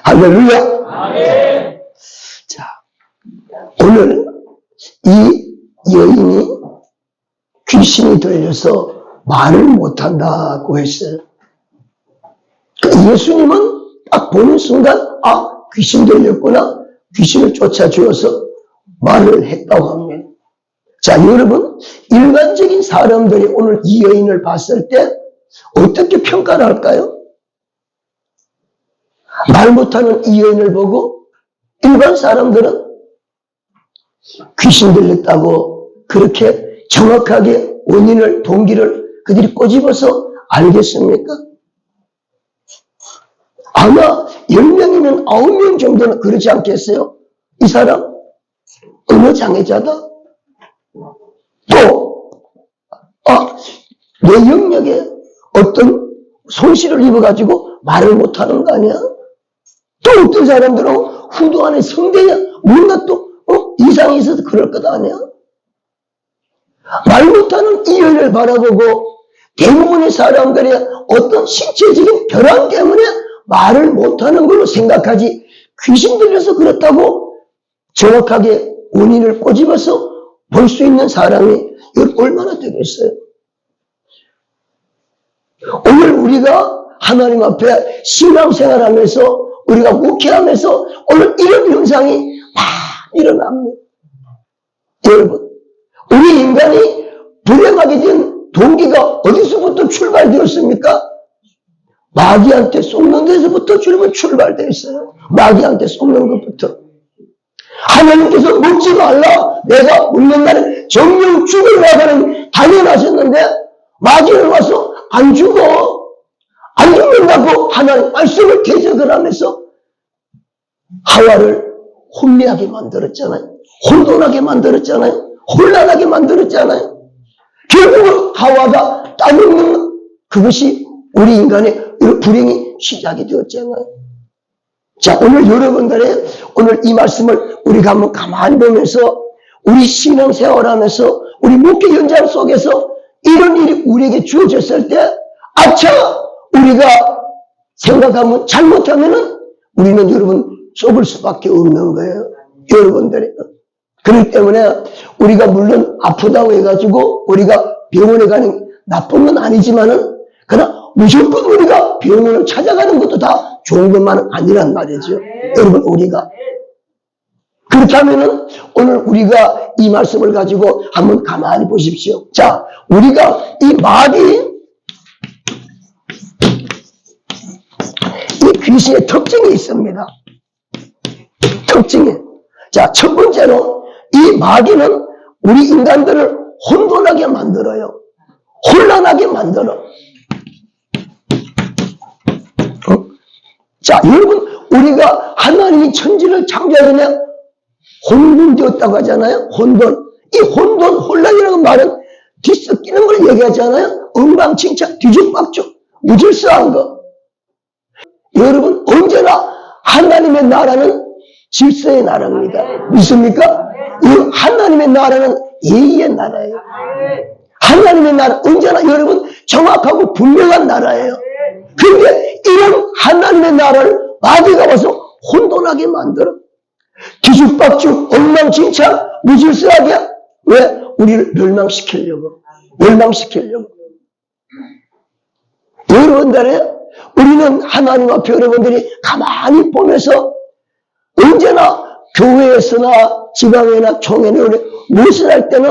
할렐루야. 아멘. 자, 오늘 이 여인이 귀신이 들려서 말을 못한다고 했어요. 예수님은 딱 보는 순간 귀신 들렸구나, 귀신을 쫓아주어서 말을 했다고 합니다. 자, 여러분, 일반적인 사람들이 오늘 이 여인을 봤을 때 어떻게 평가를 할까요? 말 못하는 이 여인을 보고 일반 사람들은 귀신 들렸다고 그렇게 정확하게 원인을, 동기를 그들이 꼬집어서 알겠습니까? 아마 10명이면 9명 정도는 그러지 않겠어요? 이 사람 언어 장애자다. 또 내 영역에 어떤 손실을 입어가지고 말을 못하는 거 아니야? 또 어떤 사람들은 후도 안에 성대야 뭔가 또 이상이 있어서 그럴 것 아니야? 말 못하는 이 여인을 바라보고 대부분의 사람들이 어떤 신체적인 결함 때문에 말을 못하는 걸로 생각하지, 귀신 들려서 그렇다고 정확하게 원인을 꼬집어서 볼 수 있는 사람이 얼마나 되겠어요? 오늘 우리가 하나님 앞에 신앙생활하면서 우리가 묵회하면서 오늘 이런 현상이 막 일어납니다. 여러분, 우리 인간이 불행하게 된 동기가 어디서부터 출발되었습니까? 마귀한테 속는 데서부터 출발되어 있어요. 마귀한테 속는 것부터. 하나님께서 먹지 말라, 내가 먹는 날에 정령 죽으려고 당연하셨는데 마귀는 와서 안 죽어, 안 죽는다고 하나님 말씀을 대적을 하면서 하와를 혼미하게 만들었잖아요. 혼돈하게 만들었잖아요. 혼란하게 만들었잖아요. 결국은 하와가 따먹는 그것이 우리 인간의 불행이 시작이 되었잖아요. 자, 오늘 여러분들의 오늘 이 말씀을 우리가 한번 가만히 보면서 우리 신앙생활하면서 우리 목회 현장 속에서 이런 일이 우리에게 주어졌을 때 우리가 생각하면 잘못하면은 우리는 여러분 좁을 수밖에 없는 거예요. 여러분들이. 그렇기 때문에 우리가 물론 아프다고 해가지고 우리가 병원에 가는 나쁜 건 아니지만은 그러나 무조건 우리가 병원을 찾아가는 것도 다 좋은 것만은 아니란 말이죠. 여러분, 우리가. 그렇게 하면은 오늘 우리가 이 말씀을 가지고 한번 가만히 보십시오. 자, 우리가 이 마귀, 이 귀신의 특징이 있습니다. 특징이. 자, 첫 번째로 이 마귀는 우리 인간들을 혼돈하게 만들어요. 혼란하게 만들어. 자, 여러분, 우리가 하나님이 천지를 창조하기 전에 혼돈되었다고 하잖아요. 혼돈. 이 혼돈, 혼란이라는 말은 뒤섞이는 걸 얘기하잖아요. 엉망진창, 뒤죽박죽, 무질서한 거. 여러분, 언제나 하나님의 나라는 질서의 나라입니다. 믿습니까? 이 하나님의 나라는 예의의 나라예요. 하나님의 나라, 언제나 여러분 정확하고 분명한 나라예요. 그런데 이런 하나님의 나라를 마귀가 와서 혼돈하게 만들어. 뒤죽박죽, 엉망진창, 무질서하게. 왜? 우리를 멸망시키려고. 여러분들의 우리는 하나님 앞에 여러분들이 가만히 보면서 언제나 교회에서나 지방회나 총회나 무엇을 할 때는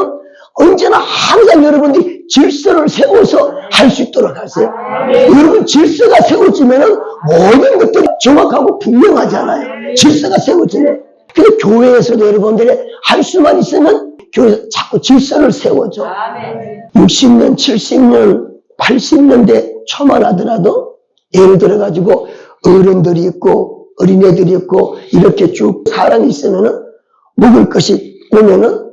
언제나 항상 여러분들이 질서를 세워서 할 수 있도록 하세요. 여러분, 질서가 세워지면은 모든 것들이 정확하고 분명하잖아요. 질서가 세워지면. 근데 교회에서도 여러분들이 할 수만 있으면 교회에서 자꾸 질서를 세워줘. 60년, 70년, 80년대 초만 하더라도 예를 들어가지고 어른들이 있고 어린애들이 있고 이렇게 쭉 사람이 있으면은 먹을 것이 오면은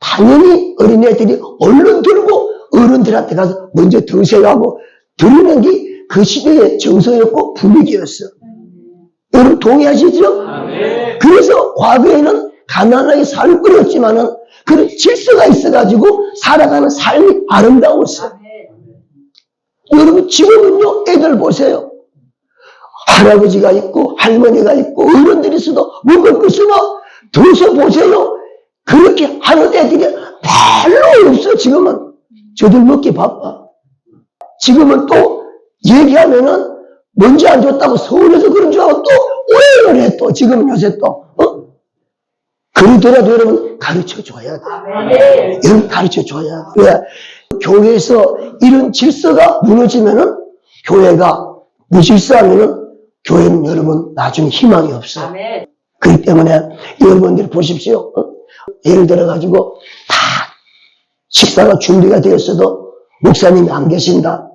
당연히 어린애들이 얼른 들고 어른들한테 가서 먼저 드세요 하고 드리는 게 그 시대의 정서였고 분위기였어. 여러분 동의하시죠? 그래서 과거에는 가난하게 살고 그랬지만은 그런 질서가 있어가지고 살아가는 삶이 아름다웠어. 여러분 지금은요, 애들 보세요. 할아버지가 있고 할머니가 있고 어른들이 있어도 먹을 것은 더서 보세요. 그렇게 하는 애들이 별로 없어. 지금은 저들 먹기 바빠. 지금은 또 얘기하면은 먼지 안 줬다고 서울에서 그런 줄 알고 또 오해를 해. 또 지금은 요새 또 그러더라도 여러분 가르쳐줘야 돼. 여러분 가르쳐줘야 돼. 왜? 교회에서 이런 질서가 무너지면은 교회가 무질서하면은 교회는 여러분 나중에 희망이 없어. 그렇기 때문에 여러분들이 보십시오. 예를 들어가지고 다 식사가 준비가 되었어도 목사님이 안 계신다.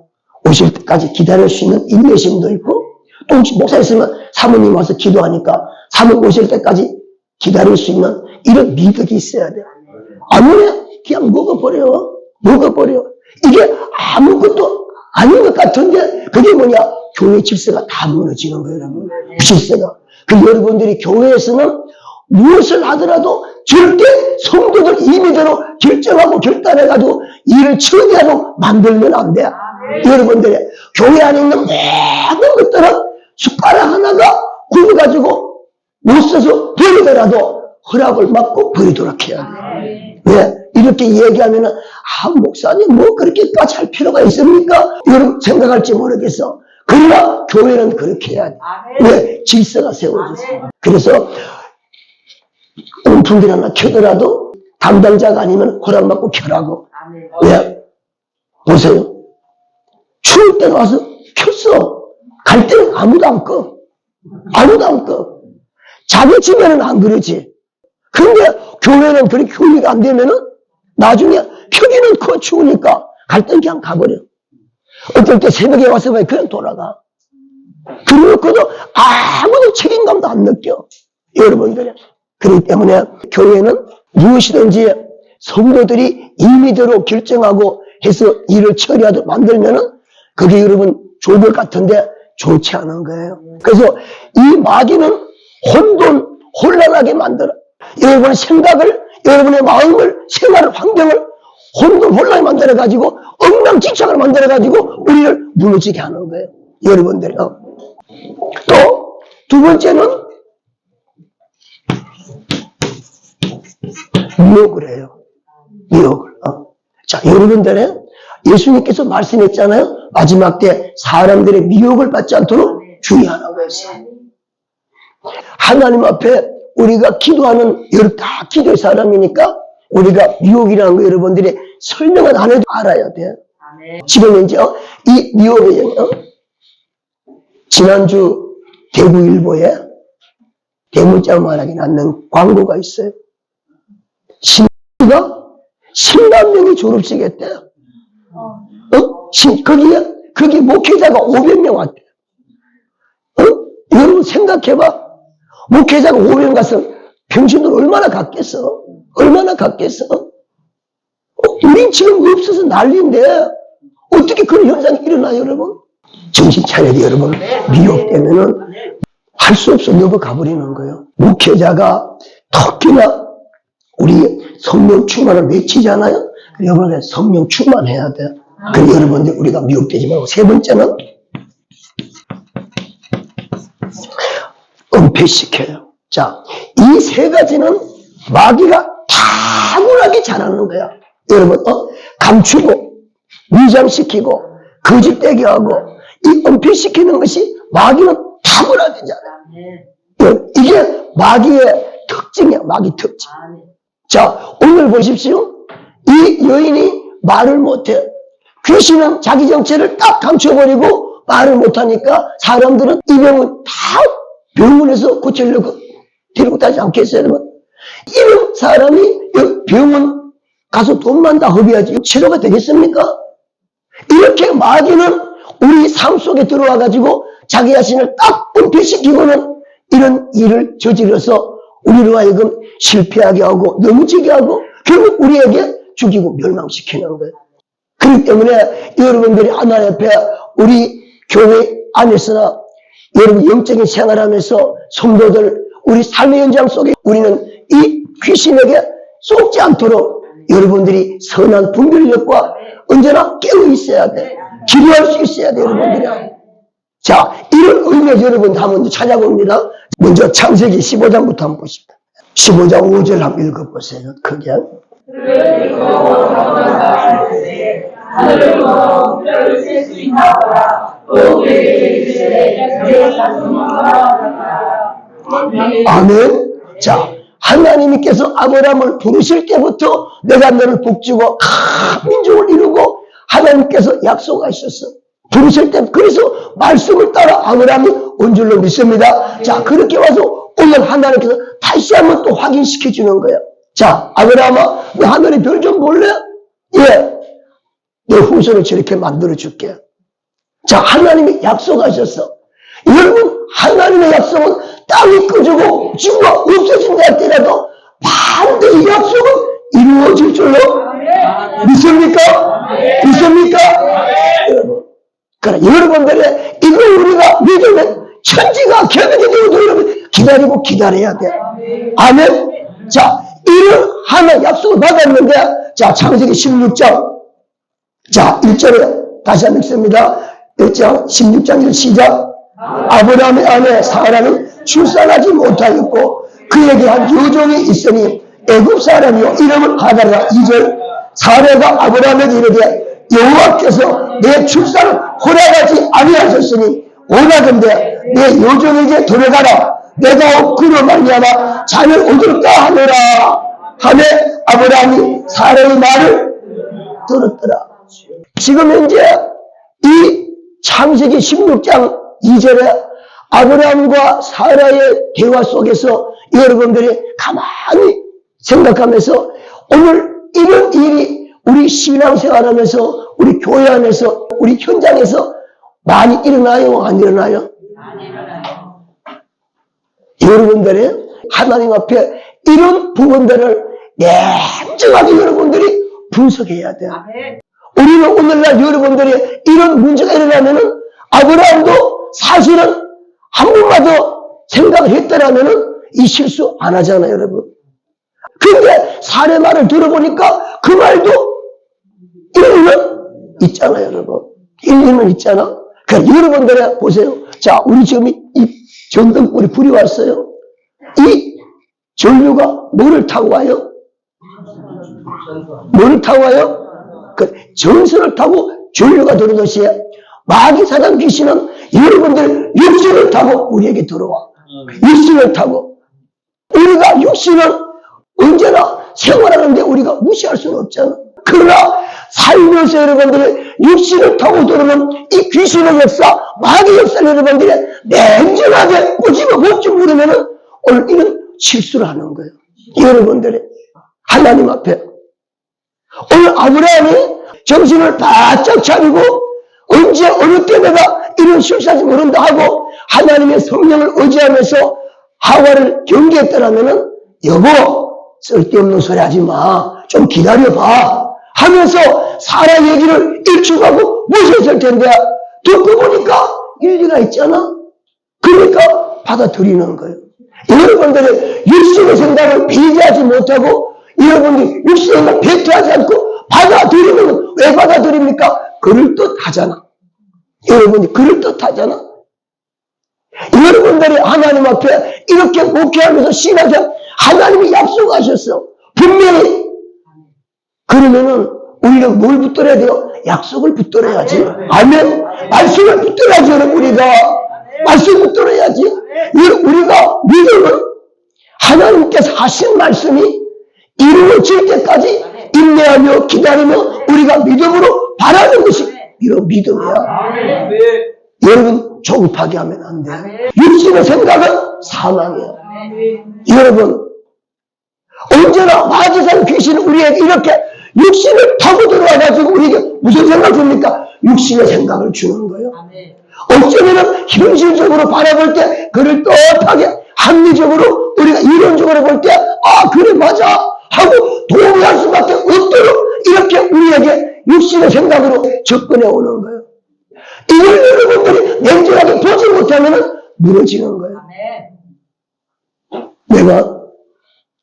오실 때까지 기다릴 수 있는 인내심도 있고, 또 혹시 목사 있으면 사모님 와서 기도하니까 사모님 오실 때까지 기다릴 수 있는 이런 미덕이 있어야 돼. 아무래 그냥 먹어버려. 이게 아무것도 아닌 것 같은데 그게 뭐냐? 교회 질서가 다 무너지는 거예요, 여러분. 질서가. 그 여러분들이 교회에서는 무엇을 하더라도 절대 성도들 임의대로 결정하고 결단해가지고 일을 처리하도록 만들면 안 돼. 여러분들이 교회 안에 있는 모든 것들은 숟가락 하나가 굵어가지고 못 써서 버리더라도 허락을 받고 버리도록 해야 돼. 왜? 이렇게 얘기하면은 목사님 뭐 그렇게까지 할 필요가 있습니까? 여러분 생각할지 모르겠어. 그러나 교회는 그렇게 해야 돼. 왜? 질서가 세워졌어. 그래서 온풍기를 하나 켜더라도 담당자가 아니면 허락받고 켜라고. 왜? 보세요. 추울 때 와서 켰어. 갈 때는 아무도 안 꺼. 자기 집에는 안 그러지. 근데 교회는 그렇게 교육이 안 되면은 나중에 켜기는 커 추우니까 갈 땐 그냥 가버려. 어떨 때 새벽에 와서 그냥 돌아가. 그러고도 아무도 책임감도 안 느껴. 여러분들이. 그렇기 때문에 교회는 무엇이든지 성도들이 임의대로 결정하고 해서 일을 처리하도록 만들면은 그게 여러분 좋은 것 같은데 좋지 않은 거예요. 그래서 이 마귀는 혼란하게 만들어. 여러분의 생각을, 여러분의 마음을, 생활 환경을 혼란하게 만들어가지고 엉망진창을 만들어가지고 우리를 무너지게 하는 거예요. 여러분들이. 또 두 번째는 미혹을 해요. 미혹을. 자, 여러분들의 예수님께서 말씀했잖아요. 마지막 때 사람들의 미혹을 받지 않도록 주의하라고 했어요. 하나님 앞에 우리가 기도하는, 다 기도의 사람이니까 우리가 미혹이라는 거 여러분들이 설명은 안 해도 알아야 돼. 지금 이제 이 미혹의 지난주 대구일보에 대문자 말하기 낳는 광고가 있어요. 신부가 10만 명이 졸업식 했대요. 거기 목회자가 500명 왔대요. 여러분 생각해봐. 목회자가 500명 갔으면 평신도를 얼마나 갔겠어? 우린 지금 없어서 난리인데 어떻게 그런 현상이 일어나요, 여러분? 정신 차려야 돼요, 여러분. 미혹되면은 할 수 없어 넘어가버리는 거예요. 목회자가 특히나 우리 성령 충만을 외치잖아요. 여러분 성령 충만해야 돼. 그럼 여러분들 우리가 미혹되지 말고. 세 번째는 은폐시켜요. 자, 이 세 가지는 마귀가 탁월하게 잘하는 거야. 여러분, 감추고 위장시키고 거짓되게 하고 이 은폐시키는 것이 마귀는 탁월하게 잘해. 이게 마귀의 특징이야. 마귀 특징. 자, 오늘 보십시오. 이 여인이 말을 못해. 귀신은 자기 정체를 딱 감춰버리고 말을 못하니까 사람들은 이 병은 다 병원에서 고치려고 데리고 다니지 않겠어요, 여러분? 이런 사람이 병원 가서 돈만 다 허비하지 치료가 되겠습니까? 이렇게 마귀는 우리 삶 속에 들어와가지고 자기 자신을 딱 은폐시키고는 이런 일을 저질러서 우리로 하여금 실패하게 하고 넘어지게 하고 결국 우리에게 죽이고 멸망시키는 거예요. 그렇기 때문에 여러분들이 하나님 앞에 우리 교회 안에서나 여러분 영적인 생활하면서 성도들 우리 삶의 현장 속에 우리는 이 귀신에게 쏟지 않도록 여러분들이 선한 분별력과 언제나 깨어 있어야 돼. 기도할 수 있어야 돼, 여러분들이. 자, 이런 의미에서 여러분 한번 찾아봅니다. 먼저 창세기 15장부터 한번 보십시다. 15장 5절 한번 읽어보세요. 크게. 아멘. 자, 하나님께서 아브라함을 부르실 때부터 내가 너를 복주고 큰 민족을 이루고 하나님께서 약속하셨어. 부르실 때 그래서 말씀을 따라 아브라함이 온 줄로 믿습니다. 자, 그렇게 와서 오늘 하나님께서 다시 한번 또 확인시켜 주는 거예요. 자, 아브라함아, 너 하늘의 별 좀 볼래? 예, 내 후손을 저렇게 만들어 줄게. 자, 하나님이 약속하셨어. 여러분, 하나님의 약속은 땅이 꺼지고 지구가 없어진다 할때라도 반드시 약속은 이루어질 줄로 믿습니까? 믿습니까? 여러분, 그래, 여러분들의 이거 우리가 믿으면 천지가 개벽이 되어도 여러분 기다리고 기다려야 돼. 아멘. 자, 이런 하나 약속을 받았는데, 자, 창세기 16장, 자, 1절에 다시 한번 읽습니다. 1장, 16장 시작. 아브라함의 아내 사라는 출산하지 못하였고 그에게 한 여종이 있으니 애굽 사람이요 이름을 하다가 2절. 사라가 아브라함에게 이르되 여호와께서 내 출산을 허락하지 아니하셨으니 원하건대 내 여종에게 들어가라. 내가 그로 말미암아 자를 얻을까 하노라 하매 아브라함이 사라의 말을 들었더라. 지금 현재 이 창세기 16장 2절에 아브라함과 사라의 대화 속에서 여러분들이 가만히 생각하면서 오늘 이런 일이 우리 신앙생활하면서 우리 교회 안에서 우리 현장에서 많이 일어나요? 안 일어나요? 안 일어나요. 여러분들이 하나님 앞에 이런 부분들을 냉정하게 여러분들이 분석해야 돼요. 우리는 오늘날 여러분들이 이런 문제가 일어나면은 아브라함도 사실은 한 번만 더 생각을 했더라면은 이 실수 안 하잖아요, 여러분. 근데 사례 말을 들어보니까 그 말도 일리는 있잖아요, 여러분. 일리는 있잖아. 그러니까 여러분들 보세요. 자, 우리 지금 이 전등불이 불이 왔어요. 이 전류가 뭐를 타고 와요? 뭐를 타고 와요? 그 전선을 타고 전류가 들어오듯이 마귀 사단 귀신은 여러분들 육신을 타고 우리에게 들어와. 육신을 타고. 우리가 육신은 언제나 생활하는데 우리가 무시할 수는 없잖아. 그러나 살면서 여러분들이 육신을 타고 들어오는 이 귀신의 역사, 마귀 역사를 여러분들이 냉정하게 꼬집어 볼 줄 모르면은 오늘 이런 실수를 하는 거예요. 여러분들이 하나님 앞에. 오늘 아브라함이 정신을 바짝 차리고 언제 어느 때 내가 이런 실수하지 모른다 하고 하나님의 성령을 의지하면서 하와를 경계했더라면은 여보 쓸데없는 소리 하지 마. 좀 기다려봐. 하면서 사라 얘기를 일축하고 무시했을 텐데 듣고 보니까 일리가 있잖아. 그러니까 받아들이는 거예요. 여러분들이 육신의 생각을 배제하지 못하고 여러분들이 육신의 생각을 배제하지 않고 받아들이면 왜 받아들입니까? 그럴듯하잖아. 여러분이 그럴듯하잖아. 여러분들이 하나님 앞에 이렇게 목회하면서 신하자 하나님이 약속하셨어. 분명히. 그러면은 우리가 뭘 붙들어야 돼요? 약속을 붙들어야지. 아멘. 말씀을 붙들어야지, 여러분. 우리가 말씀 붙들어야지. 우리가 믿음은 하나님께서 하신 말씀이 이루어질 때까지 인내하며 기다리며 우리가 믿음으로 바라는 것이 이런 믿음이야. 여러분 조급하게 하면 안 돼. 육신의 생각은 사망이야. 여러분 언제나 마귀산 귀신은 우리에게 이렇게 육신을 타고 들어와가지고 우리에게 무슨 생각을 줍니까? 육신의 생각을 주는 거예요. 어쩌면 현실적으로 바라볼 때 그를 떳하게 합리적으로 우리가 이론적으로 볼 때 아 그래 맞아 하고 동의할 수밖에 없도록 이렇게 우리에게 육신의 생각으로 접근해 오는 거예요. 이걸 여러분들이 냉정하게 보지 못하면 무너지는 거예요. 내가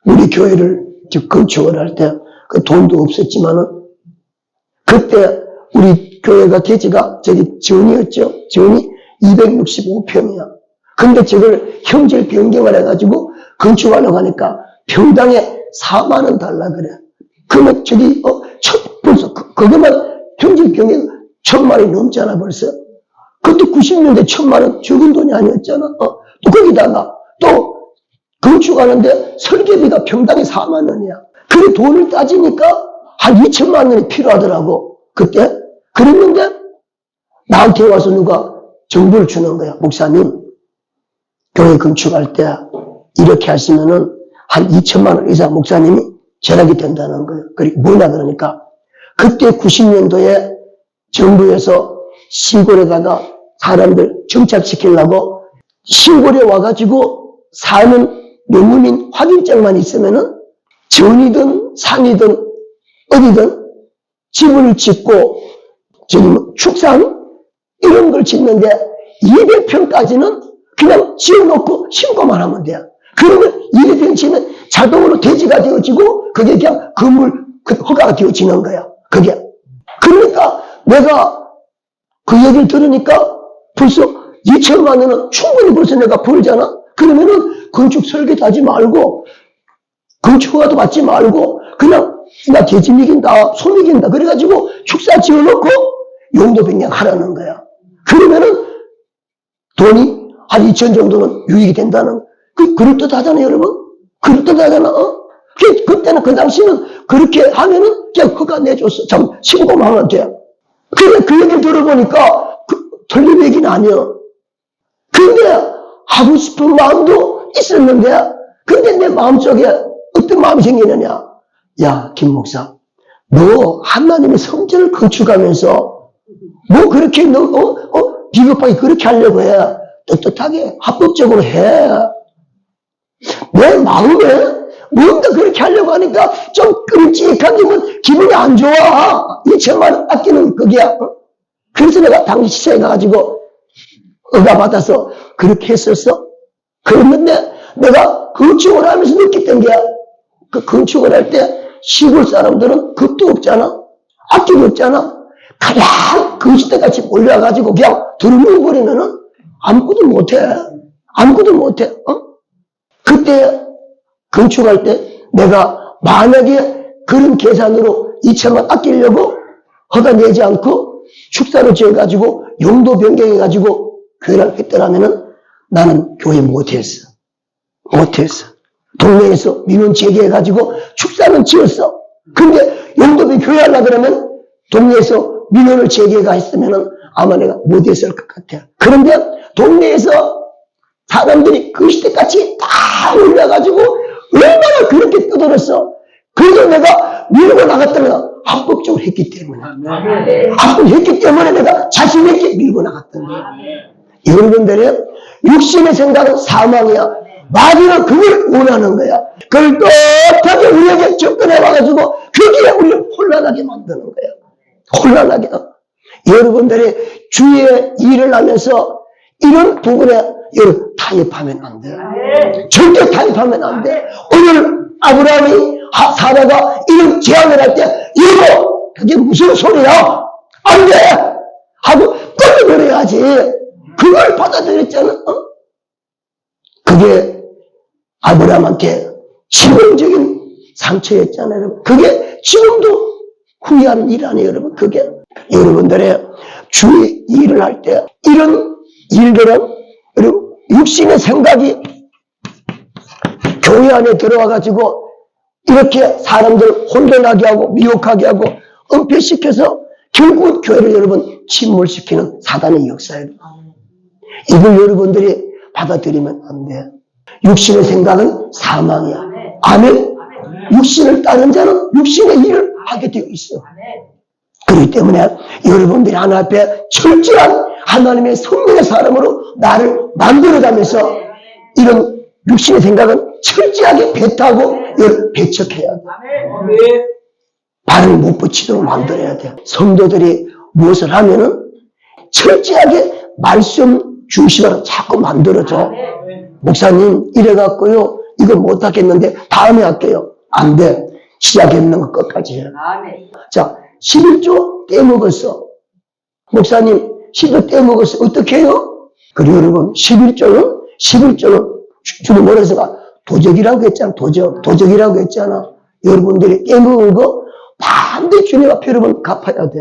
우리 교회를 건축을 할 때 그 돈도 없었지만은 그때 우리 교회가 대지가 저기 전이었죠. 전이 265평이야. 근데 저걸 형질 변경을 해가지고 건축하려고 하니까 평당에 4만 원 달라 그래. 그러면 저기 벌써 그것만 형질 변경 1,000만 원이 넘잖아 벌써. 그것도 90년대 1,000만 원 적은 돈이 아니었잖아. 또 거기다가 또 건축하는데 설계비가 평당에 4만 원이야. 그 돈을 따지니까 한 2천만 원이 필요하더라고 그때. 그랬는데 나한테 와서 누가 정보를 주는 거야. 목사님, 교회 건축할 때 이렇게 하시면은 한 2천만 원 이상 목사님이 절약이 된다는 거예요. 그리고 뭐냐 그러니까 그때 90년도에 정부에서 시골에다가 사람들 정착시키려고 시골에 와가지고 사는 농민 확인장만 있으면은 전이든 산이든 어디든 집을 짓고 저기 축산 이런 걸 짓는데 200평까지는 그냥 지어놓고 신고만 하면 돼요. 그러면 200평 지면 자동으로 대지가 되어지고 그게 그냥 건물 허가가 되어지는 거야. 그게. 그러니까 내가 그 얘기를 들으니까 벌써 2천만 원은 충분히 벌써 내가 벌잖아. 그러면은 건축 설계도 하지 말고 건축 허가도 받지 말고 그냥 나 돼지 먹인다, 소 먹인다 그래가지고 축사 지어놓고 용도 변경하라는 거야. 그러면은 돈이 한 2천 정도는 유익이 된다는 그럴듯하잖아요, 여러분. 그럴듯하잖아. 그때는 그 당시는 그렇게 하면은 그냥 허가 내줬어. 참 신고만 하면 돼. 근데 그 얘기를 들어보니까 틀린 얘기는 아니야. 근데 하고 싶은 마음도 있었는데 근데 내 마음속에 어떤 마음이 생기느냐. 야, 김 목사, 너 하나님의 성전을 건축하면서 뭐 그렇게 너 비겁하게 그렇게 하려고 해. 떳떳하게 합법적으로 해. 내 마음에 뭔가 그렇게 하려고 하니까 좀 끔찍한 기분, 기분이 안 좋아. 2천만 원 아끼는 그게야. 그래서 내가 당시 시장에 가가지고 허가 받아서 그렇게 했었어. 그랬는데 내가 건축을 하면서 느꼈던 게 그 건축을 할 때 시골 사람들은 겁도 없잖아. 악기도 없잖아. 가장 거시대같이 몰려가지고 그냥 들어누워버리면은 아무것도 못해. 아무것도 못해. 그때 건축할 때 내가 만약에 그런 계산으로 2천만 아끼려고 허가 내지 않고 축사로 지어가지고 용도 변경해가지고 교회를 했더라면은 나는 교회 못했어. 못했어. 동네에서 민원 제기해가지고 축사는 지었어. 근데 용도 변경 교회 하려고 그러면 동네에서 민원을 제기가 했으면은 아마 내가 못했을 것 같아. 그런데 동네에서 사람들이 그 시대같이 다 올려가지고 얼마나 그렇게 떠들었어. 그래서 내가 밀고 나갔다가 합법적으로 했기 때문에. 합법했기 때문에 내가 자신 있게 밀고 나갔던 거야. 여러분들의 육신의 생각은 사망이야. 마귀는 그걸 원하는 거야. 그걸 떳하게 우리에게 접근해 와가지고 거기에 우리를 혼란하게 만드는 거야. 혼란하게. 여러분들이 주의 일을 하면서 이런 부분에 여러분 타협하면 안 돼. 절대 타협하면 안 돼. 오늘 아브라함이 사라가 이런 제안을 할 때 이거 그게 무슨 소리야? 안 돼! 하고 끊어버려야지. 그걸 받아들였잖아. 그게 아브라함한테 치명적인 상처였잖아요, 여러분. 그게 지금도 후회하는 일 아니에요, 여러분. 그게 여러분들의 주의 일을 할 때 이런 일들은 여러분 육신의 생각이 교회 안에 들어와가지고 이렇게 사람들 혼돈하게 하고 미혹하게 하고 은폐시켜서 결국 교회를 여러분 침몰시키는 사단의 역사예요. 이걸 여러분들이 받아들이면 안 돼. 육신의 생각은 사망이야. 아멘? 육신을 따른 자는 육신의 일을 하게 되어 있어. 그렇기 때문에 여러분들이 하나님 앞에 철저한 하나님의 성령의 사람으로 나를 만들어가면서 이런 육신의 생각은 철저하게 배타고 배척해야 돼. 발을 못 붙이도록 만들어야 돼. 성도들이 무엇을 하면은 철저하게 말씀 중심으로 자꾸 만들어줘. 목사님 이래갖고요 이거 못하겠는데 다음에 할게요. 안 돼. 시작했는 거 끝까지 해. 자, 11조 떼먹었어. 목사님 11조 떼먹었어. 어떻게 해요? 그리고 여러분, 11조는 주님 뭐라 했을까? 도적이라고 했잖아. 도적이라고 했잖아. 여러분들이 깨먹은 거 반드시 주님 앞에 여러분 갚아야 돼.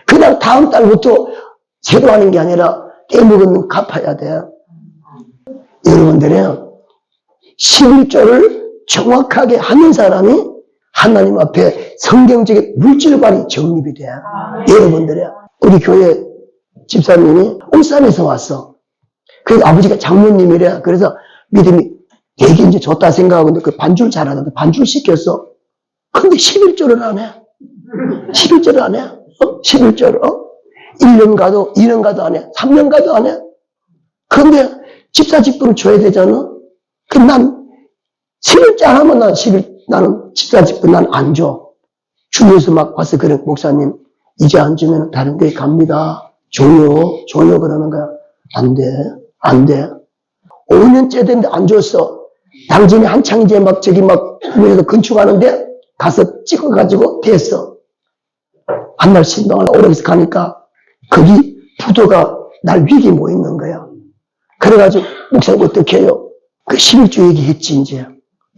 그냥 다음 달부터 새로 하는 게 아니라 깨먹은 거 갚아야 돼. 여러분들이 11조를 정확하게 하는 사람이 하나님 앞에 성경적인 물질관이 정립이 돼. 여러분들이 우리 교회 집사님이 울산에서 왔어. 그 아버지가 장로님이래. 그래서 믿음이 되게 이제 좋다 생각하고 그 반줄 잘하는데 반줄 시켰어. 근데 11조를 안 해. 11조를 안 해. 11조를 1년 가도 2년 가도 안 해. 3년 가도 안 해. 근데 집사 직분을 줘야 되잖아. 그럼 난 11조 안 하면 나는 집사 직분 난 안 줘. 주위에서 막 와서 그래, 목사님 이제 안 주면 다른 데 갑니다. 줘요 그러는 거야. 안 돼. 5년째 됐는데 안 줬어. 당신이 한창 이제 막 저기 막 위에서 건축하는데 가서 찍어가지고 됐어. 한 달씩 동안 오래서 가니까 거기 부도가 날 위기 뭐 있는 거야. 그래가지고 목사님 어떻게 해요? 그 11조 얘기했지 이제.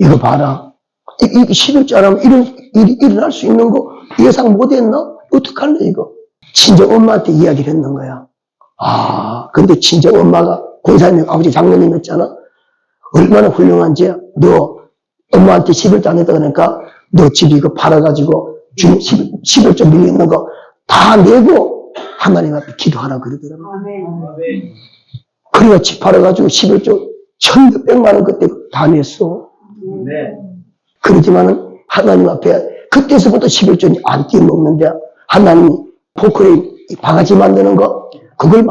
이거 봐라. 이 11조 안 하면 이런 일이 일어날 수 있는 거 예상 못했나? 어떡할래 이거? 친정 엄마한테 이야기를 했는 거야. 근데 친정 엄마가 권사님 아버지 장로님이었잖아. 얼마나 훌륭한지 너 엄마한테 11조 안 했다 그러니까 너 집 이거 팔아가지고 주님 11조 밀려있는 거 다 내고 하나님 앞에 기도하라 그러더라고. 그래가 집 팔아가지고 11조 1,600만 원 그때 다 냈어. 그렇지만은 하나님 앞에 그때서부터 11조 안 띄워먹는데 하나님이 포크레인 바가지 만드는 거 그걸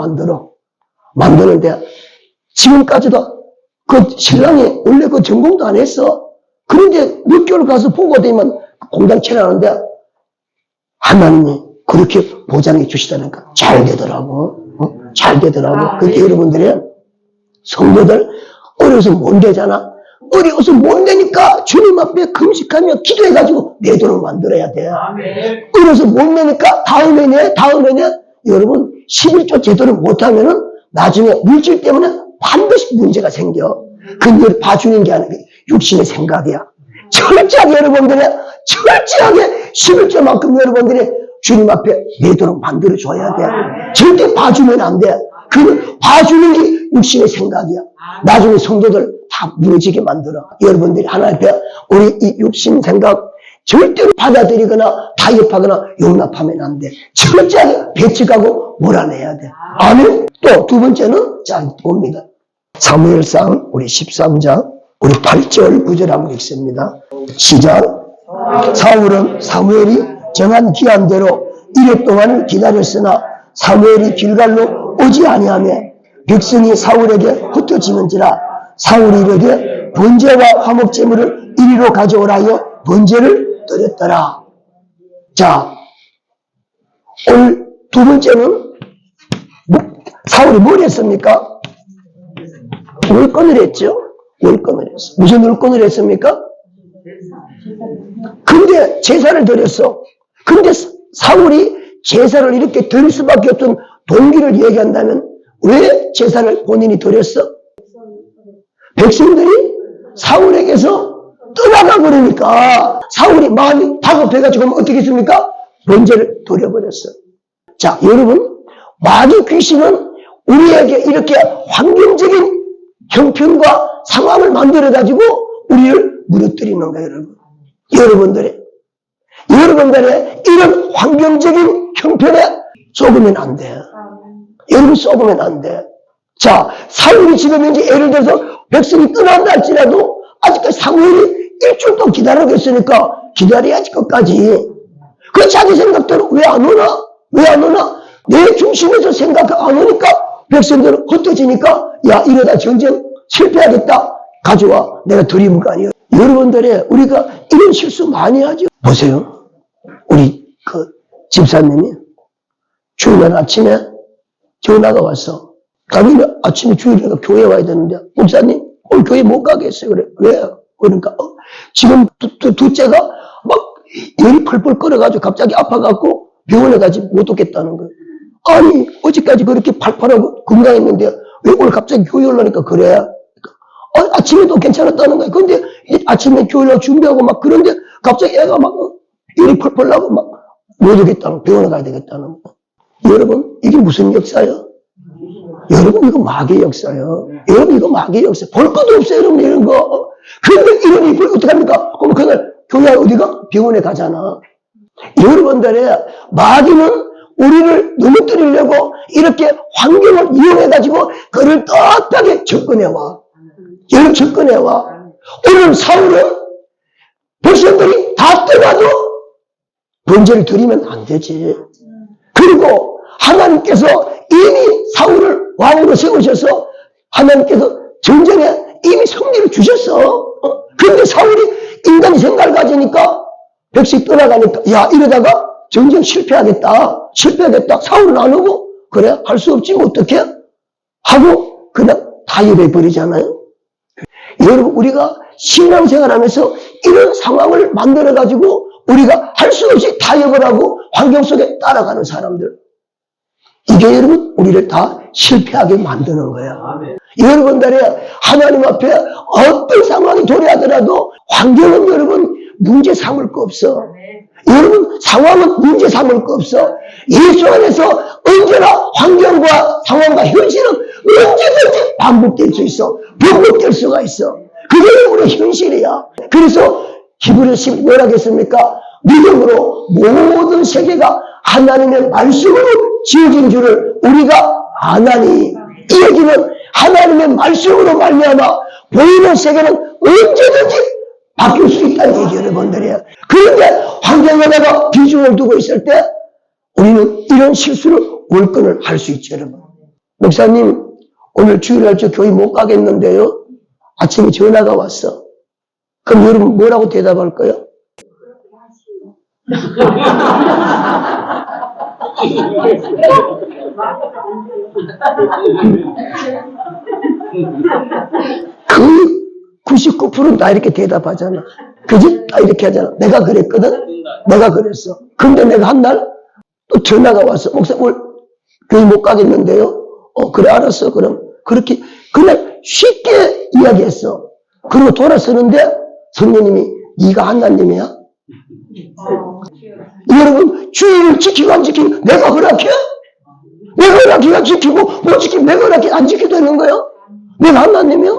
만드는데 지금까지도 그 신랑이 원래 그 전공도 안 했어. 그런데 몇 개월 가서 보고 되면 공장 체라하는데 하나님이 그렇게 보장해 주시다니까 잘 되더라고. 잘 되더라고. 그러니까 여러분들이 성도들 어려서 못 되잖아. 어려워서 못 내니까 주님 앞에 금식하며 기도해가지고 내도록 만들어야 돼. 어려서 못 내니까 다음에 내. 여러분 11조 제대로 못하면은 나중에 물질 때문에 반드시 문제가 생겨. 그걸 봐주는 게 아니라 육신의 생각이야. 철저하게 여러분들이 철저하게 11조만큼 여러분들이 주님 앞에 내도록 만들어줘야 돼. 절대 봐주면 안 돼. 그 봐주는 게 육신의 생각이야. 나중에 성도들 다 무너지게 만들어. 여러분들이 하나님 앞에 우리 이 육신 생각 절대로 받아들이거나 타협하거나 용납하면 안 돼. 철저하게 배척하고 몰아내야 돼. 아멘. 또 두 번째는 자 봅니다. 사무엘상 우리 13장 우리 8절 9절 한번 읽습니다. 시작. 사울은 사무엘이 정한 기한대로 1회 동안을 기다렸으나 사무엘이 길갈로 오지 아니하며 백성이 사울에게 흩어지는지라 사울이 이르되 번제와 화목제물을 이리로 가져오라 하여 번제를 드렸더라. 자, 오늘 두 번째는 사울이 뭘 했습니까? 월권을 했죠. 월권을 했어. 무슨 월권을 했습니까? 근데 제사를 드렸어. 근데 사울이 제사를 이렇게 드릴 수밖에 없던 동기를 얘기한다면 왜 제사를 본인이 드렸어? 백성들이 사울에게서 떠나가 버리니까 사울이 마음이 다급해가지고 어떻게 했습니까? 번제를 드려버렸어. 자, 여러분, 마귀 귀신은 우리에게 이렇게 환경적인 형편과 상황을 만들어가지고 우리를 무너뜨리는 거예요, 여러분. 여러분들의 이런 환경적인 형편에 속으면 안 돼. 여러분 속으면 안 돼. 자, 사울이 지금 이제 예를 들어서 백성이 떠난다 할지라도 아직까지 사무엘이 일주일 동안 기다리고 있으니까 기다려야지 끝까지. 그 자기 생각대로 왜 안 오나? 내 중심에서 생각 안 오니까 백성들은 흩어지니까 야 이러다 전쟁 실패하겠다. 가져와. 내가 드리는 거 아니에요. 여러분들의 우리가 이런 실수 많이 하죠. 보세요. 우리 그 집사님이 주일날 아침에 전화가 왔어. 당연히 아침에 주일에 교회 와야 되는데 목사님 오늘 교회 못 가겠어요. 그래. 왜요? 그러니까 지금 둘째가 막 열이 펄펄 끓어가지고 갑자기 아파갖고 병원에 가지 못 오겠다는 거예요. 아니 어제까지 그렇게 팔팔하고 건강했는데 왜 오늘 갑자기 교회 올라니까 그래? 아침에도 괜찮았다는 거야. 근데 아침에 교회 준비하고 막 그런데 갑자기 애가 막 일이 펄펄 나고 막 못 오겠다는, 병원에 가야 되겠다는 거. 여러분, 이게 무슨 역사예요? 여러분, 이거 마귀의 역사예요. 여러분, 이거 마귀의 역사. 볼 것도 없어요, 여러분, 이런 거. 그런데 이런 일을 어떡합니까? 그럼 그날 교회 어디가? 병원에 가잖아. 여러분들의 마귀는 우리를 넘어뜨리려고 이렇게 환경을 이용해가지고 그를 떳떳하게 접근해와. 여러분, 접근해와. 오늘 사울은 백성들이 다 떠나도 번제를 드리면 안 되지. 그리고 하나님께서 이미 사울을 왕으로 세우셔서 하나님께서 전쟁에 이미 승리를 주셨어. 그런데 사울이 인간이 생각을 가지니까 백성이 떠나가니까 야 이러다가 전쟁 실패하겠다. 사울은 안 오고 그래 할 수 없지 뭐 어떡해? 하고 그냥 타협해버리잖아요. 여러분 우리가 신앙생활하면서 이런 상황을 만들어가지고 우리가 할 수 없이 타협을 하고 환경 속에 따라가는 사람들. 이게 여러분 우리를 다 실패하게 만드는 거야. 아멘. 여러분들이 하나님 앞에 어떤 상황이 도래하더라도 환경은 여러분 문제 삼을 거 없어. 여러분 상황은 문제 삼을 거 없어. 예수 안에서 언제나 환경과 상황과 현실은 언제든지 반복될 수 있어. 변곡될 수가 있어. 그게 우리의 현실이야. 그래서 히브리서 10 뭐라고 했습니까? 믿음으로 모든 세계가 하나님의 말씀으로 지어진 줄을 우리가 아나니. 이 얘기는 하나님의 말씀으로 말미암아 보이는 세계는 언제든지 바뀔 수 있다는 얘기예요, 여러분들이에요. 그런데 환경에다가 비중을 두고 있을 때 우리는 이런 실수를 월권을 할 수 있죠, 여러분. 목사님, 오늘 주일날 저 교회 못 가겠는데요. 아침에 전화가 왔어. 그럼 여러분 뭐라고 대답할 거예요? 그 99%는 다 이렇게 대답하잖아. 그지? 다 이렇게 하잖아. 내가 그랬거든? 내가 그랬어. 근데 내가 한 날 또 전화가 왔어. 목사님, 오늘 교회 못 가겠는데요? 그래, 알았어. 그럼. 그렇게, 그날 쉽게 이야기했어. 그리고 돌아서는데 성령님이 네가 하나님이야? 여러분, 주의를 지키고 안 지키고 내가 허락해? 내가 허락해야 지키고 못 지키면 내가 허락해 안 지켜도 되는 거야? 내가 하나님이야?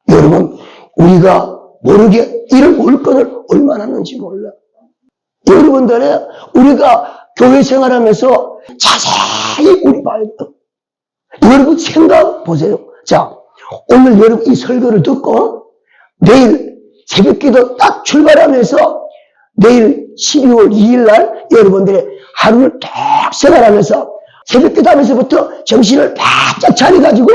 여러분, 우리가 모르게 이런 월권을 얼마나 하는지 몰라. 여러분들의 우리가 교회 생활하면서 자세히 우리 봐야 돼요. 여러분 생각 보세요. 자, 오늘 여러분 이 설교를 듣고 내일 새벽기도 딱 출발하면서 내일 12월 2일 날 여러분들의 하루를 쭉 생활하면서 새벽기도 하면서부터 정신을 바짝 차려가지고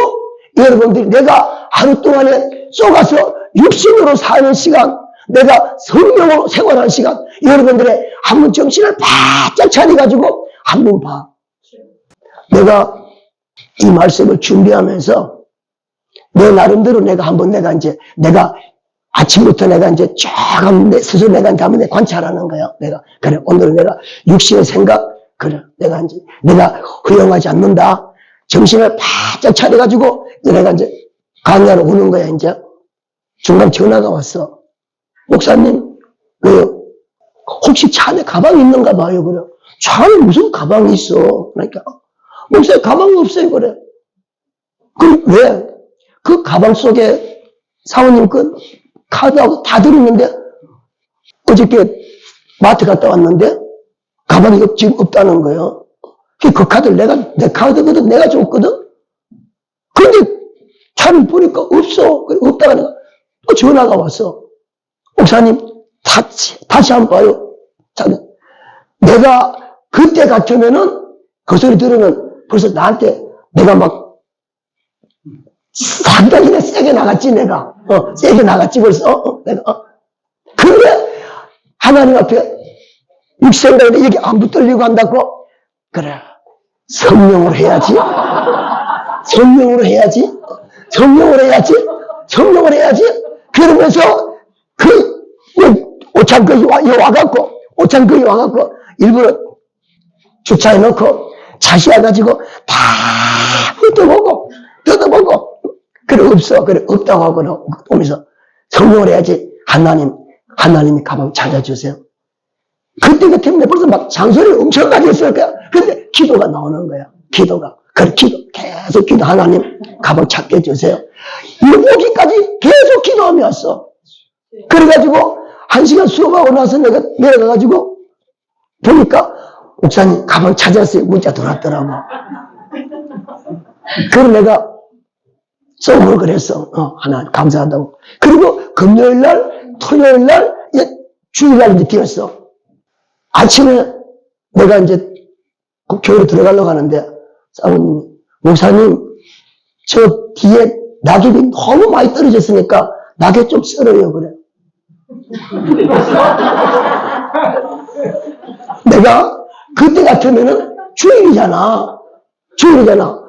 여러분들이 내가 하루 동안에 쏘가서 육신으로 사는 시간, 내가 성령으로 생활하는 시간, 여러분들의 한번 정신을 바짝 차려가지고 한번 봐. 내가 이 말씀을 준비하면서 내 나름대로 내가 아침부터 내가 이제 쭉 스스로 내가 한번 관찰하는 거야. 그래, 오늘 내가 육신의 생각, 그래, 내가 허용하지 않는다. 정신을 바짝 차려가지고 내가 이제 강의하러 오는 거야, 이제. 중간 전화가 왔어. 목사님, 왜요? 혹시 차 안에 가방이 있는가 봐요, 그래. 차 안에 무슨 가방이 있어? 그러니까, 목사님, 가방이 없어요, 그래. 그럼 왜? 그 가방 속에 사모님 카드하고 다 들었는데, 어저께 마트 갔다 왔는데, 가방이 지금 없다는 거예요. 그 카드를 내 카드거든, 내가 줬거든? 근데 차를 보니까 없어. 없다가 내가 또 전화가 왔어. 목사님, 다시 한번 봐요. 내가 그때 같으면은 그 소리 들으면 벌써 나한테 내가 막 상당히 세게 나갔지, 내가. 세게 나갔지, 벌써. 내가. 근데 하나님 앞에 육생각에 이렇게 안 붙들리고 한다고? 그래. 성령으로 해야지. 성령으로 해야지. 성령으로 해야지. 성령으로 해야지. 그러면서 오창거기 와갖고 일부러 주차해놓고 자시 와가지고 다 훑어보고 뜯어보고. 그래, 없어. 그래, 없다고 하거나 오면서 성령을 해야지. 하나님이 가방 찾아주세요. 그때 같으면 벌써 막 장소를 엄청나게 했을 거야. 근데 기도가 나오는 거야. 기도가. 그래, 계속 기도. 하나님, 가방 찾게 해주세요. 오기까지 계속 기도하며 왔어. 그래가지고, 1시간 수업하고 나서 내가 내려가가지고, 보니까, 목사님, 가방 찾았어요. 문자 들어왔더라고. 그래서 내가, 쏘고 그랬어. 하나, 감사하다고. 그리고 금요일 날, 토요일 날, 주일날 이제 비었어. 아침에 내가 이제 교회로 들어가려고 하는데, 사모님이, 목사님, 저 뒤에 낙엽이 너무 많이 떨어졌으니까 낙엽 좀 썰어요, 그래. 내가 그때 같으면은 주일이잖아.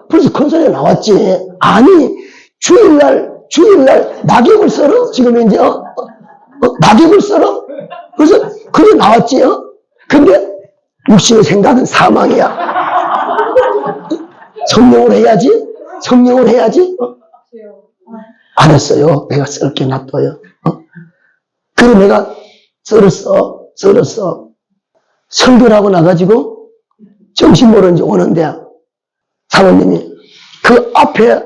벌써 컨설에 나왔지. 아니, 주일날 낙엽을 썰어? 지금 이제, 낙엽을 썰어? 그래서 그게 나왔지, 근데 육신의 생각은 사망이야. 성령을 해야지. 알았어요. 내가 썰게 놔둬요. 그리고 내가 썰었어. 설교를 하고 나가지고 정신 모르는지 오는데 사모님이 그 앞에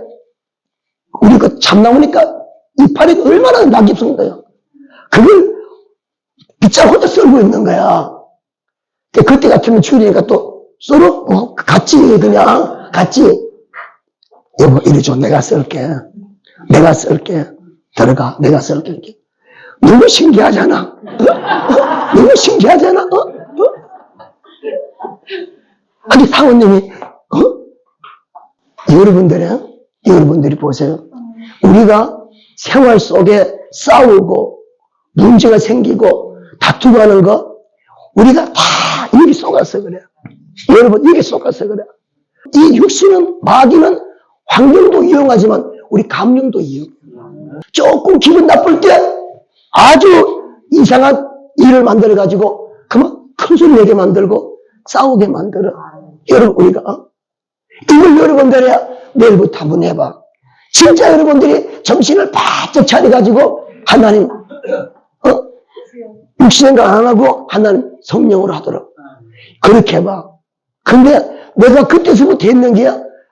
우리 그 참나무니까 이파리가 얼마나 낙엽 쏜 거예요. 그걸 빗장 혼자 썰고 있는 거야. 그때 같으면 주일이니까 또 썰어? 같이 그냥 같이. 여보 이리 줘. 내가 썰게. 들어가. 내가 썰게. 너무 신기하잖아. 너무 신기하잖아. 아니 사모님이 여러분들이 보세요. 우리가 생활 속에 싸우고 문제가 생기고 다투고 하는 거 우리가 다 여기 속아서 그래. 여러분 여기 속아서 그래. 이 육신은 마귀는 환경도 이용하지만 우리 감정도 이용해. 조금 기분 나쁠 때 아주 이상한 일을 만들어가지고 그만 큰 소리 내게 만들고 싸우게 만들어. 여러분 우리가 이걸 여러분들이 내일부터 한번 해봐. 진짜 여러분들이 정신을 바짝 차려가지고 하나님 육신 생각 안 하고 하나님 성령으로 하도록 그렇게 해봐. 근데 내가 그때서부터 했는 게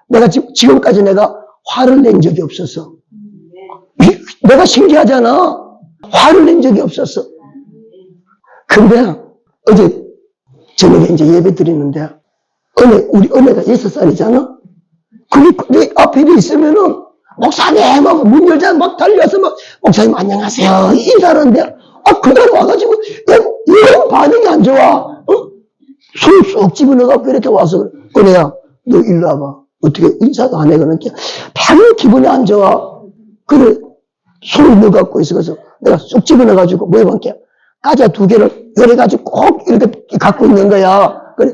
내가 지금까지 내가 화를 낸 적이 없었어. 내가 신기하잖아. 화를 낸 적이 없었어. 근데 어제 저녁에 이제 예배 드리는데 우리 은혜가 6살이잖아. 근데 앞에 있으면은 목사님 막 문 열자 막 달려서 막 목사님 안녕하세요 인사하는데 그날 와가지고 이런 반응이 안 좋아. 손 쏙 집어넣어갖고 이렇게 와서 은혜야 너 일로 와봐. 어떻게 인사도 안 해 그러니까 당연히 기분이 안 좋아. 그래 손을 넣어갖고 있어서 내가 쏙 집어넣어가지고 뭐 해볼게. 과자 2개를 열어가지고 꼭 이렇게 갖고 있는 거야. 그래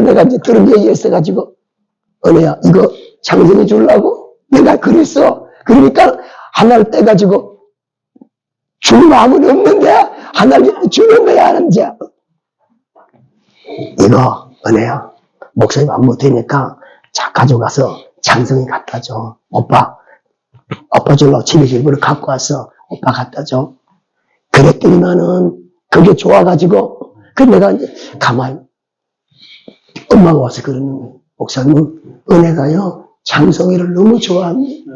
내가 이제 그런 얘기 했어가지고 은혜야 이거 장성이 주려고 내가 그랬어. 그러니까 하나를 떼가지고 줄 마음은 없는데 하나를 주는 거야 하는지. 이거 은혜야 목사님 안 못하니까 자 가져가서 장성이 갖다 줘. 오빠 주려고 집에 일부러 갖고 왔어. 오빠 갖다 줘. 그랬더니만은 그게 좋아가지고 그 내가 이제 가만히 엄마가 와서 그러는 거예요. 목사님 은혜가요 장성이를 너무 좋아합니다.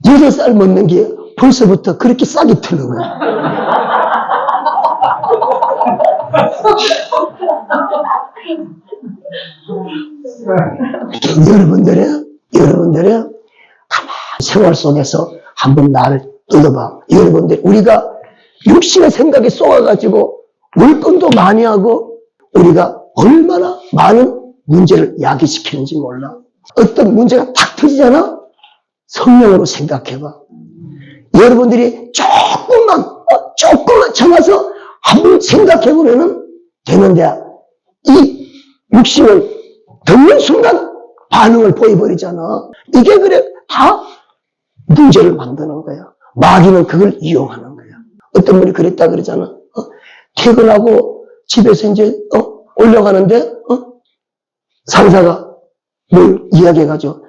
6살 먹는 게 벌써부터 그렇게 싹이 트는 거야. 여러분들의 가만히 생활 속에서 한번 나를 뜯어봐. 여러분들 우리가 육신의 생각에 쏘아가지고 물건도 많이 하고 우리가 얼마나 많은 문제를 야기시키는지 몰라. 어떤 문제가 탁 터지잖아? 성령으로 생각해봐. 여러분들이 조금만 참아서 한번 생각해보면 되는데 이 육신은 듣는 순간 반응을 보여버리잖아. 이게 그래 다 문제를 만드는 거야. 마귀는 그걸 이용하는 거야. 어떤 분이 그랬다 그러잖아. 퇴근하고 집에서 이제 올라가는데 상사가 뭘 이야기해가지고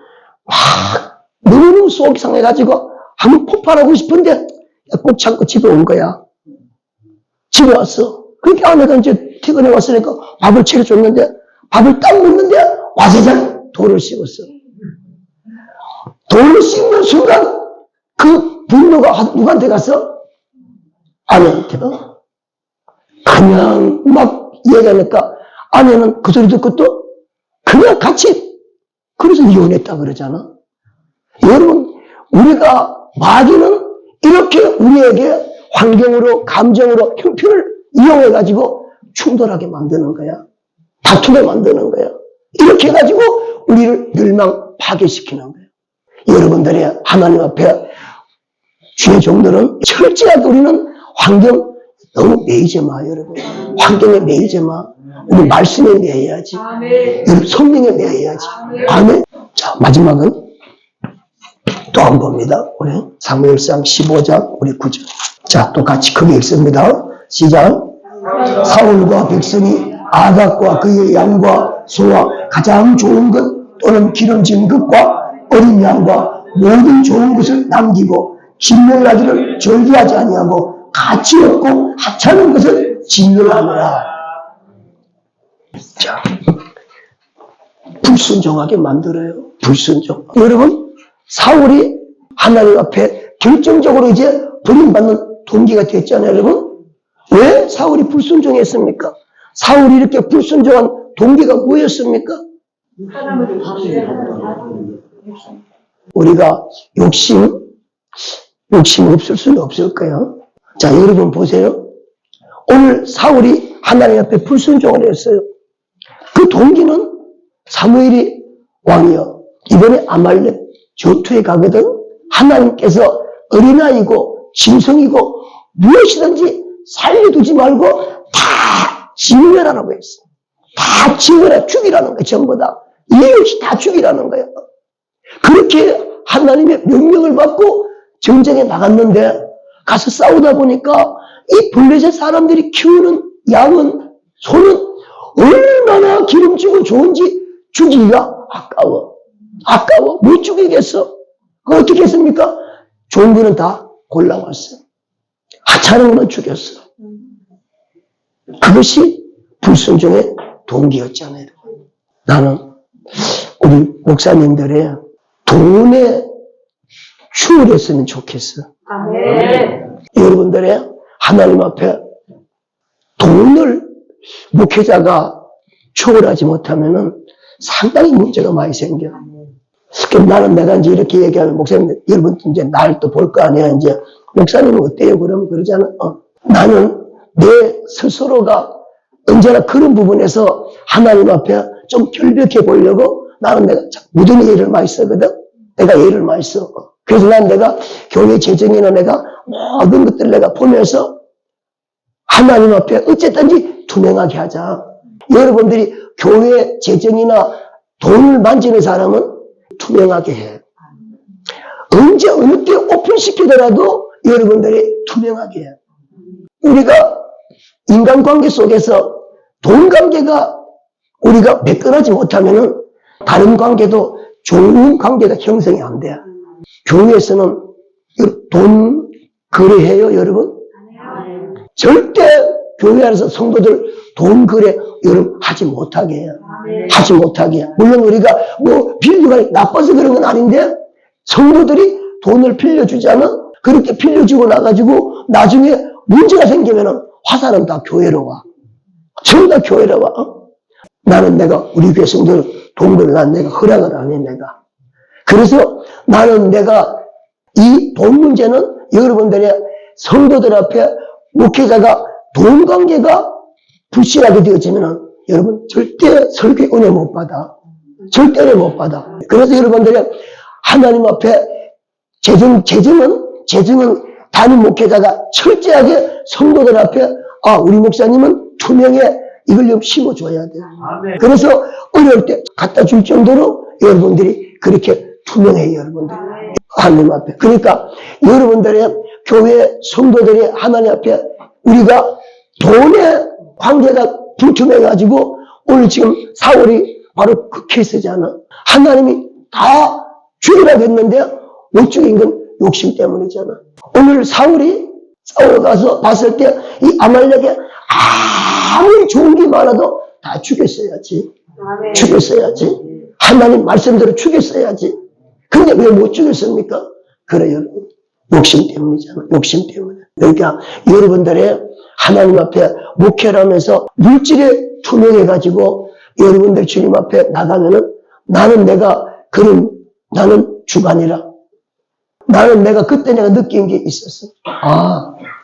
막 너무너무 속이 상해가지고 한번 폭발하고 싶은데 꼭 참고 집에 온 거야. 집에 왔어. 그렇게 아내가 이제 퇴근해 왔으니까 밥을 차려줬는데 밥을 딱 먹는데 와자장 돌을 씹었어. 돌을 씹는 순간 그 분노가 누구한테 갔어? 아내한테 가. 그냥 막 얘기하니까 아내는 그 소리 듣고 또 그냥 같이 그래서 이혼했다 그러잖아. 여러분, 우리가 마귀는 이렇게 우리에게 환경으로, 감정으로, 형편을 이용해가지고 충돌하게 만드는 거야. 다투게 만드는 거야. 이렇게 해가지고 우리를 멸망, 파괴시키는 거야. 여러분들이 하나님 앞에 주의 종들은 철저하게 우리는 환경 너무 매이지 마, 여러분. 환경에 매이지 마. 우리 말씀에 매여야지. 우리 성령에 매여야지. 아멘. 자, 마지막은 또 한 봅니다. 우리 사무엘상 15장 우리 9절. 자, 또 같이 크게 읽습니다. 시작. 사울과 백성이 아각과 그의 양과 소와 가장 좋은 것 또는 기름진 것과 어린 양과 모든 좋은 것을 남기고 진멸하기를 절기하지 아니하고 가치 없고 하찮은 것을 진멸하느라. 자, 불순종하게 만들어요. 불순종. 여러분, 사울이 하나님 앞에 결정적으로 이제 버림받는 동기가 됐잖아요, 여러분. 왜 사울이 불순종했습니까? 사울이 이렇게 불순종한 동기가 뭐였습니까? 우리가 욕심이 없을 수는 없을 거예요. 자, 여러분 보세요. 오늘 사울이 하나님 앞에 불순종을 했어요. 그 동기는 사무엘이 왕이요. 이번에 아말렉 전투에 가거든. 하나님께서 어린아이고 짐승이고 무엇이든지 살려두지 말고 다 진멸하라고 했어. 다 진멸해 죽이라는 거야. 전부 다. 이유 없이 다 죽이라는 거야. 그렇게 하나님의 명령을 받고 전쟁에 나갔는데 가서 싸우다 보니까 이 블레셋 사람들이 키우는 양은 소는 얼마나 기름지고 좋은지 죽이기가 아까워. 못 죽이겠어. 그 어떻게 했습니까? 좋은 거는 다 골라왔어. 하찮은 거는 죽였어. 그것이 불순종의 동기였잖아요. 나는 우리 목사님들의 돈에 추월했으면 좋겠어. 아멘. 여러분들의 하나님 앞에 돈을 목회자가 초월하지 못하면은 상당히 문제가 많이 생겨. 그럼 나는 내가 이제 이렇게 얘기하면 목사님, 여러분 이제 날 또 볼 거 아니야. 이제 목사님은 어때요? 그러면 그러잖아. 나는 내 스스로가 언제나 그런 부분에서 하나님 앞에 좀 결백해 보려고 나는 내가 무덤에 예를 많이 쓰거든. 내가 예를 많이 써. 그래서 난 내가 교회 재정이나 내가 모든 것들을 내가 보면서 하나님 앞에 어쨌든지 투명하게 하자. 여러분들이 교회 재정이나 돈을 만지는 사람은 투명하게 해. 언제 어느 때 오픈시키더라도 여러분들이 투명하게 해. 우리가 인간관계 속에서 돈 관계가 우리가 매끈하지 못하면은 다른 관계도 좋은 관계가 형성이 안 돼. 교회에서는 돈 거래해요, 여러분? 절대 교회 안에서 성도들 돈 거래 여러분 하지 못하게 해요. 하지 못하게 해요. 물론 우리가 뭐 빌려가 나빠서 그런 건 아닌데 성도들이 돈을 빌려주잖아. 그렇게 빌려주고 나가지고 나중에 문제가 생기면은 화살은 다 교회로 와. 전부 다 교회로 와. 나는 내가 우리 교회 성도들 돈을 난 내가 허락을 안 해, 내가. 그래서 나는 내가 이 돈 문제는 여러분들의 성도들 앞에 목회자가 돈 관계가 불신하게 되어지면은 여러분 절대 설교에 은혜 못 받아. 절대 은혜 못 받아. 그래서 여러분들이 하나님 앞에 재정은 담임 목회자가 철저하게 성도들 앞에 우리 목사님은 투명해. 이걸 좀 심어줘야 돼. 그래서 어려울 때 갖다 줄 정도로 여러분들이 그렇게 투명해요, 여러분들. 하나님 앞에. 그러니까 여러분들의 교회 성도들이 하나님 앞에 우리가 돈의 관계가 불투명해가지고 오늘 지금 사울이 바로 그 케이스잖아. 하나님이 다 죽이라고 했는데 못 죽인 건 욕심 때문이잖아. 오늘 사울이 싸우러 가서 봤을 때 이 아말렉에 아무리 좋은 게 많아도 다 죽였어야지. 죽였어야지. 하나님 말씀대로 죽였어야지. 근데 왜 못 죽였습니까? 그래요. 욕심 때문이잖아. 욕심 때문에. 그러니까 여러분들의 하나님 앞에 목회를 하면서 물질에 투명해가지고 여러분들 주님 앞에 나가면은 나는 나는 주관이라. 나는 그때 내가 느낀 게 있었어.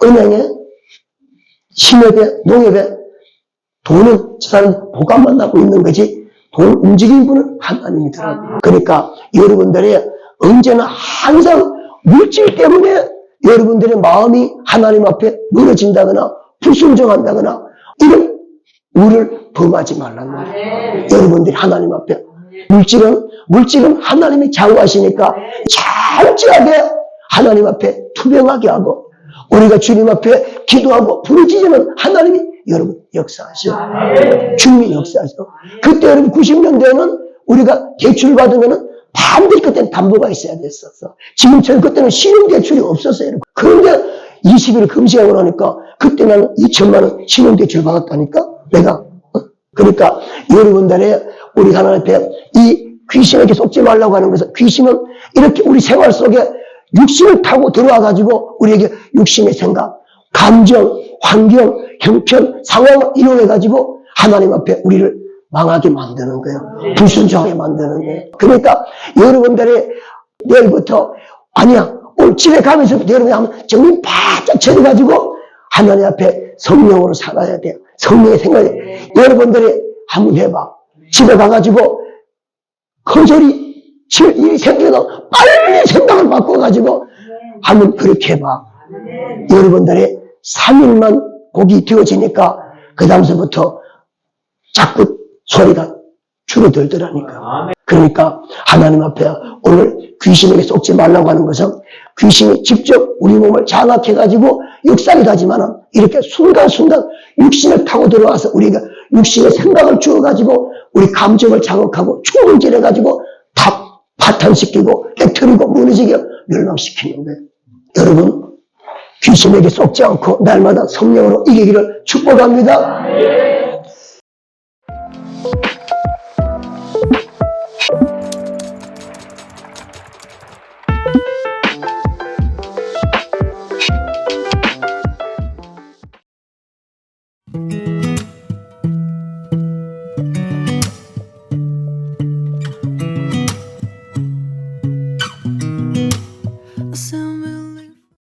은행에, 신협에, 농협에 돈은 저 사람 보관만 하고 있는 거지 돈 움직이는 분은 하나님이더라고요. 그러니까 여러분들이 언제나 항상 물질 때문에 여러분들의 마음이 하나님 앞에 무너진다거나 불순종한다거나 이런 우를 범하지 말라는 거예요. 여러분들이 하나님 앞에 물질은 하나님이 좌우하시니까 철저하게 하나님 앞에 투명하게 하고 우리가 주님 앞에 기도하고 부르짖으면 하나님이 여러분 역사하셔. 주님이 역사하셔. 그때 여러분 90년대에는 우리가 대출 받으면은 반드시 그때는 담보가 있어야 됐었어. 지금처럼 그때는 신용대출이 없었어요. 그런데 20일 금식하고 나니까 그때 나는 2천만 원 신용대출 받았다니까 내가. 그러니까 여러분들의 우리 하나님 앞에 이 귀신에게 속지 말라고 하는 것은 귀신은 이렇게 우리 생활 속에 육신을 타고 들어와가지고 우리에게 육신의 생각, 감정, 환경, 형편, 상황을 이용해가지고 하나님 앞에 우리를 망하게 만드는 거예요. 불순종하게 만드는 거예요. 그러니까 여러분들이 내일부터 아니야 오늘 집에 가면서부터 여러분이 한번 정신 바짝 차려가지고 하나님 앞에 성령으로 살아야 돼요. 성령의 생각이 여러분들이 한번 해봐. 집에 가가지고 컨설이 일이 생겨도 빨리 생각을 바꿔가지고 한번 그렇게 해봐. 여러분들이 3일만 복이 되어지니까 그 다음서부터 자꾸 소리가 줄어들더라니까. 그러니까 하나님 앞에 오늘 귀신에게 속지 말라고 하는 것은 귀신이 직접 우리 몸을 장악해가지고 역사를 하지만은 이렇게 순간순간 육신을 타고 들어와서 우리가 육신의 생각을 주어가지고 우리 감정을 자극하고 충을 지려가지고 다 파탄시키고 깨트리고 무너지게 멸망시키는 거예요. 여러분 귀신에게 속지 않고 날마다 성령으로 이기기를 축복합니다.